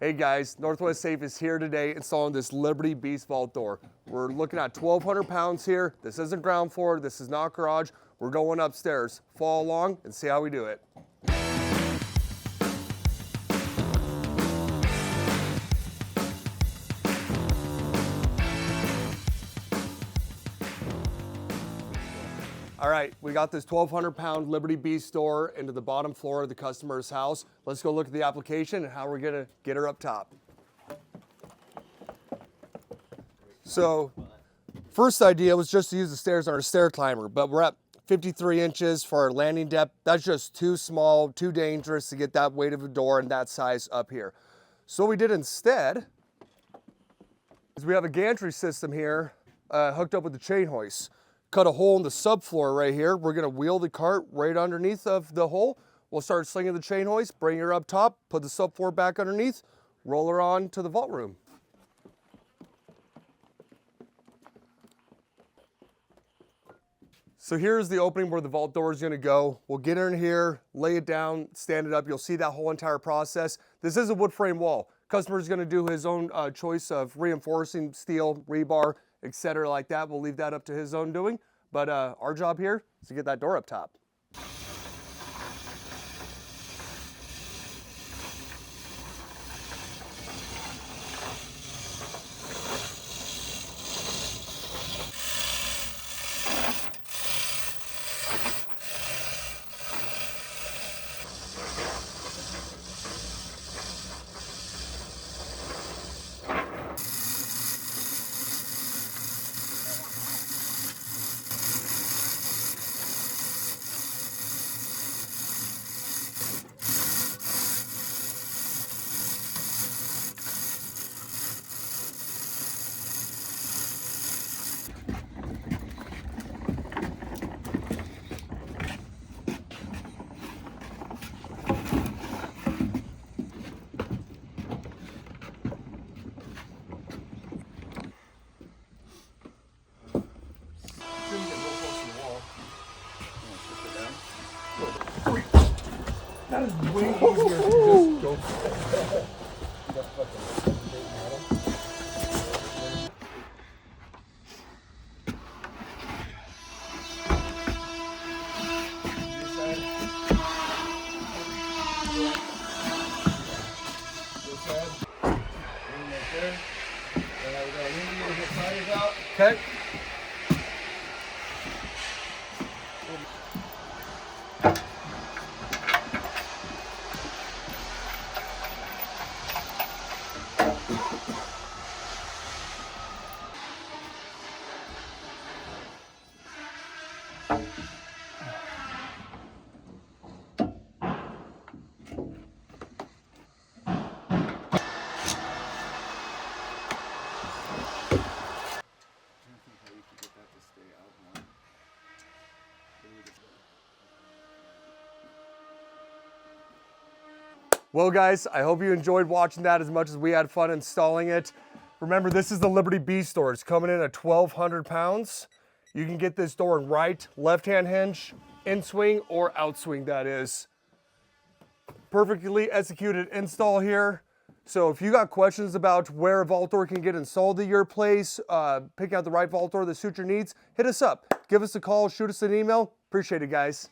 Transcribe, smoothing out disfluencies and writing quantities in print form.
Hey guys, Northwest Safe is here today installing this Liberty Beast vault door. We're looking at 1,200 pounds here. This isn't ground floor, this is not garage. We're going upstairs. Follow along and see how we do it. All right, we got this 1,200 pound Liberty Beast door into the bottom floor of the customer's house. Let's go look at the application and how we're gonna get her up top. So, first idea was just to use the stairs on our stair climber, but we're at 53 inches for our landing depth. That's just too small, too dangerous to get that weight of a door and that size up here. So what we did instead is we have a gantry system here hooked up with the chain hoist. Cut a hole in the subfloor right here. We're gonna wheel the cart right underneath of the hole. We'll start slinging the chain hoist, bring her up top, put the subfloor back underneath, roll her on to the vault room. So here's the opening where the vault door is gonna go. We'll get her in here, lay it down, stand it up. You'll see that whole entire process. This is a wood frame wall. Customer's gonna do his own choice of reinforcing steel, rebar, etc. like that. We'll leave that up to his own doing. But our job here is to get that door up top. That is way easier to just go. Okay. Well guys, I hope you enjoyed watching that as much as we had fun installing it. Remember, this is the Liberty Beast door. It's coming in at 1,200 pounds. You can get this door in right, left-hand hinge, in swing or out swing, that is. Perfectly executed install here. So if you got questions about where a vault door can get installed at your place, picking out the right vault door that suits your needs, hit us up. Give us a call, shoot us an email. Appreciate it, guys.